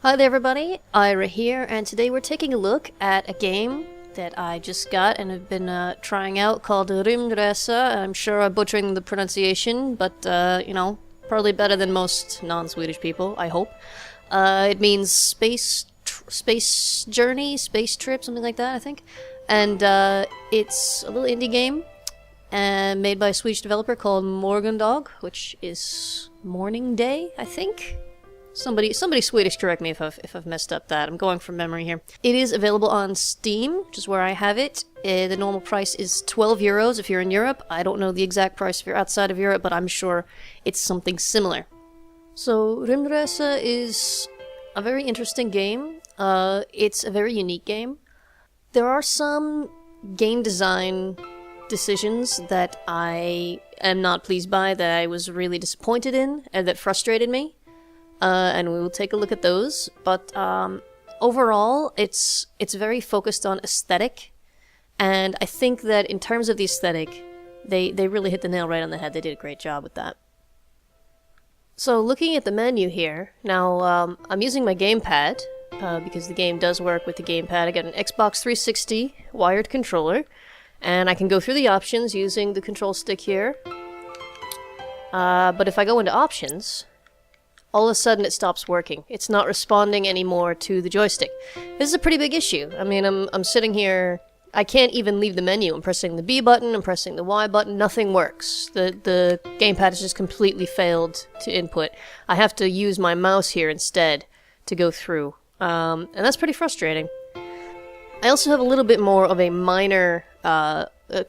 Hi there everybody, Ira here, and today we're taking a look at a game that I just got and have been trying out called Rymdresa. I'm sure I'm butchering the pronunciation, but, probably better than most non-Swedish people, I hope. It means space journey, space trip, something like that, I think. And it's a little indie game made by a Swedish developer called Morgendog, which is Morning Day, I think? Somebody Swedish correct me if I've messed up that. I'm going from memory here. It is available on Steam, which is where I have it. The normal price is 12 euros if you're in Europe. I don't know the exact price if you're outside of Europe, but I'm sure it's something similar. So, Rymdresa is a very interesting game. It's a very unique game. There are some game design decisions that I am not pleased by, that I was really disappointed in, and that frustrated me. And we will take a look at those, but overall, it's very focused on aesthetic, and I think that in terms of the aesthetic, they really hit the nail right on the head. They did a great job with that. So looking at the menu here, now I'm using my gamepad, because the game does work with the gamepad. I got an Xbox 360 wired controller, and I can go through the options using the control stick here. But if I go into options, all of a sudden it stops working. It's not responding anymore to the joystick. This is a pretty big issue. I mean, I'm sitting here, I can't even leave the menu. I'm pressing the B button, I'm pressing the Y button, nothing works. The gamepad has just completely failed to input. I have to use my mouse here instead to go through. And that's pretty frustrating. I also have a little bit more of a minor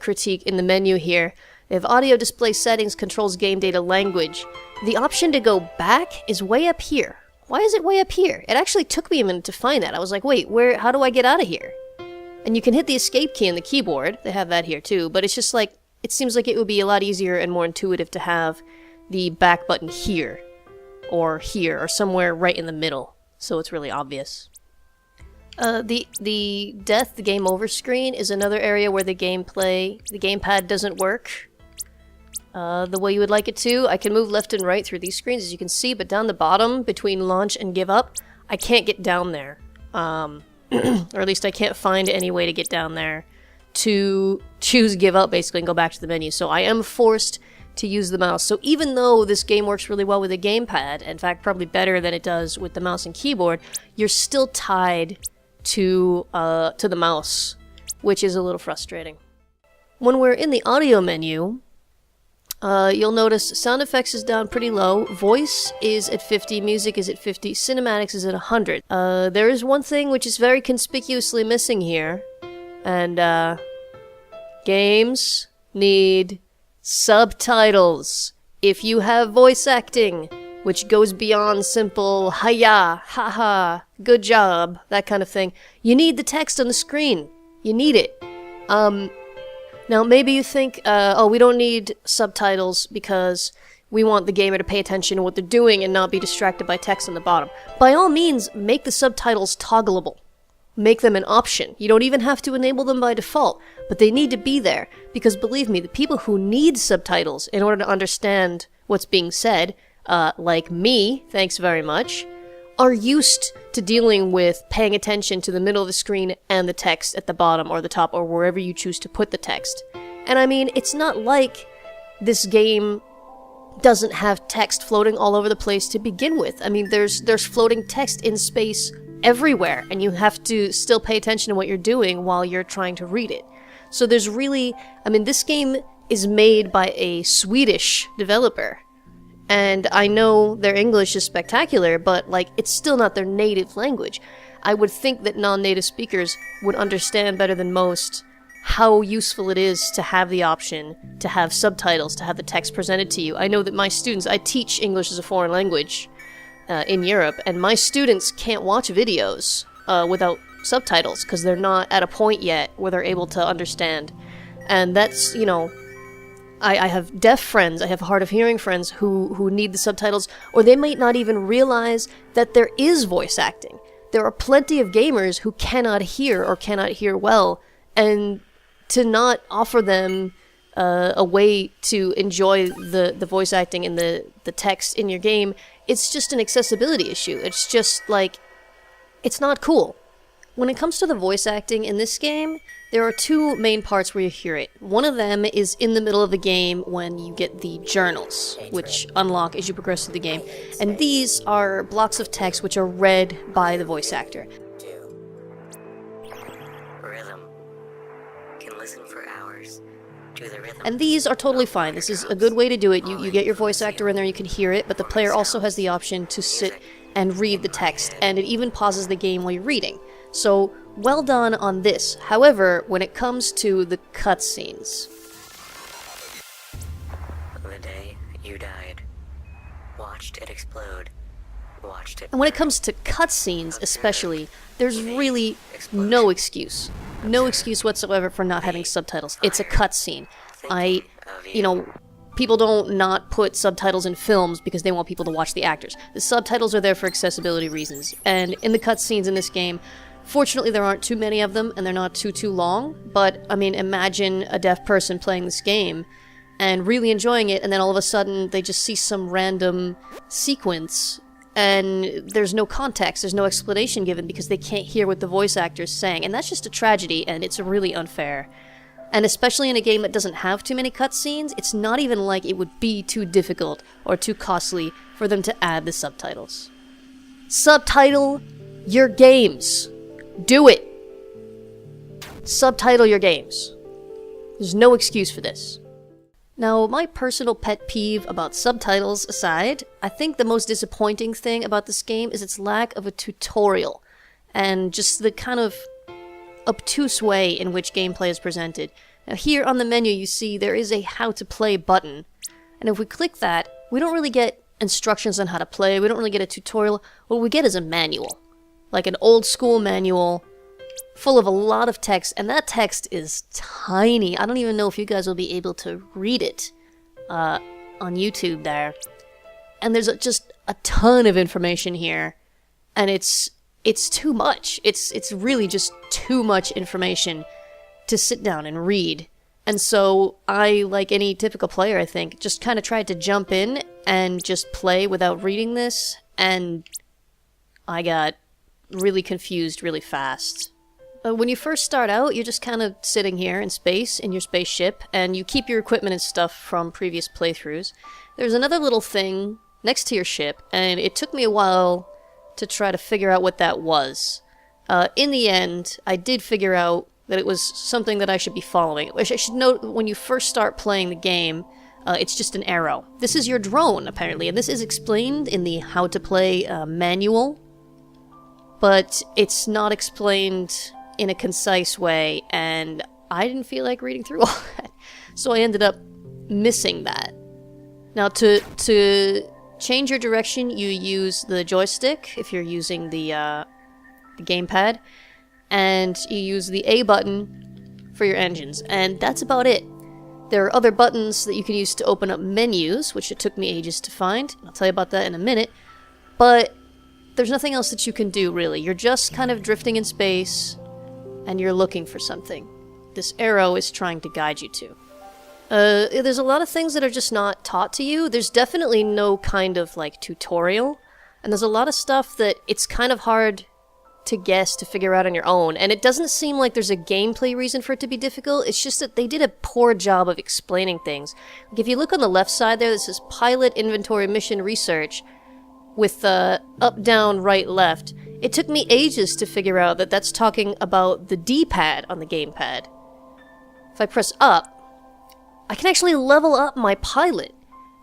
critique in the menu here. They have audio display settings, controls game data language. The option to go back is way up here. Why is it way up here? It actually took me a minute to find that. I was like, wait, how do I get out of here? And you can hit the escape key on the keyboard. They have that here too, but it's just like, it seems like it would be a lot easier and more intuitive to have the back button here, or somewhere right in the middle, so it's really obvious. The game over screen is another area where the gamepad doesn't work the way you would like it to. I can move left and right through these screens, as you can see, but down the bottom, between launch and give up, I can't get down there. Or at least I can't find any way to get down there to choose give up, basically, and go back to the menu. So I am forced to use the mouse. So even though this game works really well with a gamepad, in fact, probably better than it does with the mouse and keyboard, you're still tied to the mouse, which is a little frustrating. When we're in the audio menu, you'll notice sound effects is down pretty low, voice is at 50, music is at 50, cinematics is at 100. There is one thing which is very conspicuously missing here, and games need subtitles. If you have voice acting, which goes beyond simple hiya, haha, good job, that kind of thing, you need the text on the screen. You need it. Now, maybe you think, oh, we don't need subtitles because we want the gamer to pay attention to what they're doing and not be distracted by text on the bottom. By all means, make the subtitles toggleable. Make them an option. You don't even have to enable them by default, but they need to be there, because believe me, the people who need subtitles in order to understand what's being said, like me, thanks very much, are used to dealing with paying attention to the middle of the screen and the text at the bottom or the top or wherever you choose to put the text. And I mean, it's not like this game doesn't have text floating all over the place to begin with. I mean, there's floating text in space everywhere, and you have to still pay attention to what you're doing while you're trying to read it. So there's really, I mean, this game is made by a Swedish developer. And I know their English is spectacular, but, like, it's still not their native language. I would think that non-native speakers would understand better than most how useful it is to have the option to have subtitles, to have the text presented to you. I know that my students, I teach English as a foreign language in Europe, and my students can't watch videos without subtitles, because they're not at a point yet where they're able to understand. And that's, you know, I have deaf friends, I have hard of hearing friends who need the subtitles, or they might not even realize that there is voice acting. There are plenty of gamers who cannot hear or cannot hear well, and to not offer them a way to enjoy the voice acting and the text in your game, it's just an accessibility issue. It's just like, it's not cool. When it comes to the voice acting in this game, there are two main parts where you hear it. One of them is in the middle of the game when you get the journals, which unlock as you progress through the game. And these are blocks of text which are read by the voice actor. Rhythm. Can listen for hours. To the rhythm. And these are totally fine. This is a good way to do it. You get your voice actor in there, you can hear it, but the player also has the option to sit and read the text, and it even pauses the game while you're reading. So, well done on this. However, when it comes to the cutscenes... The day you died. Watched it explode. Watched it... And when it comes to cutscenes, especially, there's really no excuse. No excuse whatsoever for not having subtitles. It's a cutscene. People don't not put subtitles in films because they want people to watch the actors. The subtitles are there for accessibility reasons. And in the cutscenes in this game, fortunately there aren't too many of them and they're not too long. But, I mean, imagine a deaf person playing this game and really enjoying it, and then all of a sudden they just see some random sequence and there's no context, there's no explanation given because they can't hear what the voice actor's saying. And that's just a tragedy, and it's really unfair. And especially in a game that doesn't have too many cutscenes, it's not even like it would be too difficult or too costly for them to add the subtitles. Subtitle your games. Do it. Subtitle your games. There's no excuse for this. Now, my personal pet peeve about subtitles aside, I think the most disappointing thing about this game is its lack of a tutorial, and just the kind of obtuse way in which gameplay is presented. Now here on the menu you see there is a how to play button, and if we click that, we don't really get instructions on how to play, we don't really get a tutorial. What we get is a manual. Like an old school manual, full of a lot of text, and that text is tiny. I don't even know if you guys will be able to read it on YouTube there. And there's just a ton of information here, and it's too much. It's really just too much information to sit down and read. And so I, like any typical player, I think, just kind of tried to jump in and just play without reading this, and I got really confused really fast. When you first start out, you're just kind of sitting here in space, in your spaceship, and you keep your equipment and stuff from previous playthroughs. There's another little thing next to your ship, and it took me a while to try to figure out what that was. In the end, I did figure out that it was something that I should be following. I should note, when you first start playing the game, it's just an arrow. This is your drone, apparently, and this is explained in the how to play manual, but it's not explained in a concise way, and I didn't feel like reading through all that, so I ended up missing that. Now, to change your direction, you use the joystick if you're using the gamepad, and you use the A button for your engines, and that's about it. There are other buttons that you can use to open up menus, which it took me ages to find. I'll tell you about that in a minute, but there's nothing else that you can do, really. You're just kind of drifting in space, and you're looking for something. This arrow is trying to guide you to. There's a lot of things that are just not taught to you. There's definitely no kind of, like, tutorial, and there's a lot of stuff that it's kind of hard to guess, to figure out on your own, and it doesn't seem like there's a gameplay reason for it to be difficult. It's just that they did a poor job of explaining things. Like, if you look on the left side there, this is Pilot Inventory Mission Research, with up, down, right, left. It took me ages to figure out that that's talking about the D-pad on the gamepad. If I press up, I can actually level up my pilot.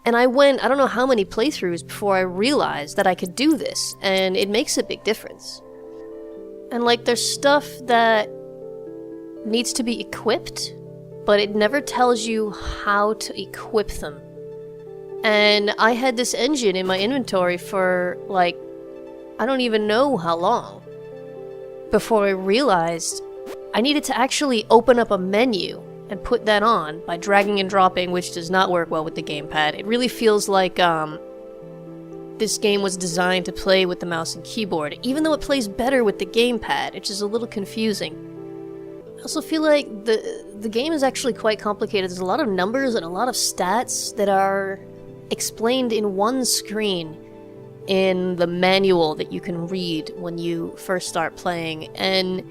And I went, I don't know how many playthroughs before I realized that I could do this, and it makes a big difference. And, like, there's stuff that needs to be equipped, but it never tells you how to equip them. And I had this engine in my inventory for, like, I don't even know how long, before I realized I needed to actually open up a menu and put that on by dragging and dropping, which does not work well with the gamepad. It really feels like, this game was designed to play with the mouse and keyboard, even though it plays better with the gamepad, which is a little confusing. I also feel like the game is actually quite complicated. There's a lot of numbers and a lot of stats that are explained in one screen. in the manual that you can read when you first start playing, and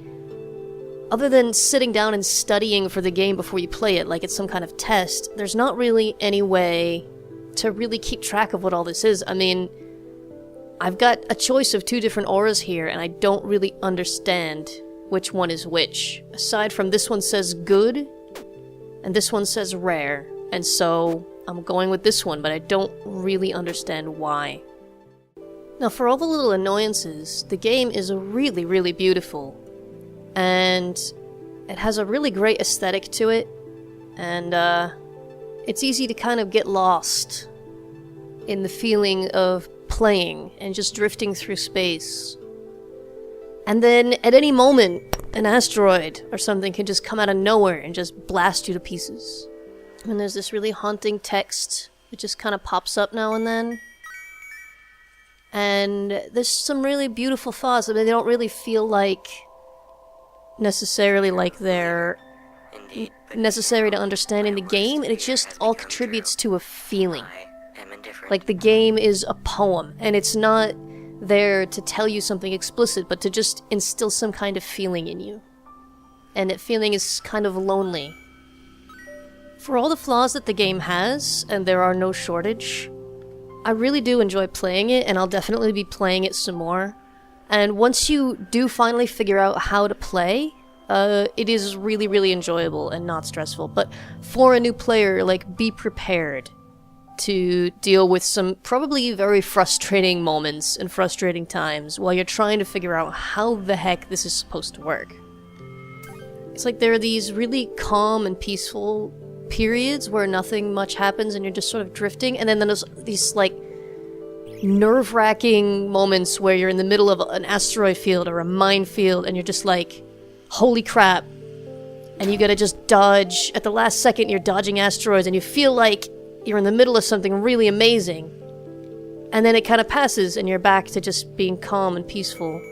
other than sitting down and studying for the game before you play it like it's some kind of test, there's not really any way to really keep track of what all this is. I mean, I've got a choice of 2 different auras here, and I don't really understand which one is which. Aside from this one says good, and this one says rare, and so I'm going with this one, but I don't really understand why. Now, for all the little annoyances, the game is really, really beautiful, and it has a really great aesthetic to it, and it's easy to kind of get lost in the feeling of playing and just drifting through space. And then, at any moment, an asteroid or something can just come out of nowhere and just blast you to pieces. And there's this really haunting text that just kind of pops up now and then. And there's some really beautiful thoughts. I mean, they don't really feel like necessarily like they're necessary to understanding the game. It just all contributes to a feeling. Like the game is a poem, and it's not there to tell you something explicit, but to just instill some kind of feeling in you. And that feeling is kind of lonely. For all the flaws that the game has, and there are no shortage, I really do enjoy playing it, and I'll definitely be playing it some more. And once you do finally figure out how to play, it is really, really enjoyable and not stressful. But for a new player, like, be prepared to deal with some probably very frustrating moments and frustrating times while you're trying to figure out how the heck this is supposed to work. It's like there are these really calm and peaceful periods where nothing much happens and you're just sort of drifting, and then there's these like nerve-wracking moments where you're in the middle of an asteroid field or a minefield and you're just like, holy crap, and you gotta just dodge. At the last second you're dodging asteroids and you feel like you're in the middle of something really amazing, and then it kind of passes and you're back to just being calm and peaceful.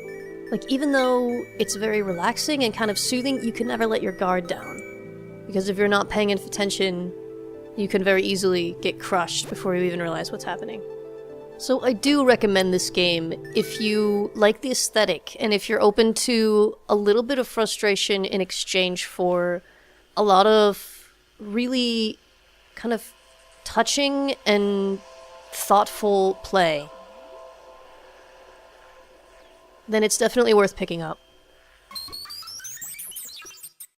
Like, even though it's very relaxing and kind of soothing, you can never let your guard down, because if you're not paying enough attention, you can very easily get crushed before you even realize what's happening. So I do recommend this game if you like the aesthetic, and if you're open to a little bit of frustration in exchange for a lot of really kind of touching and thoughtful play, then it's definitely worth picking up.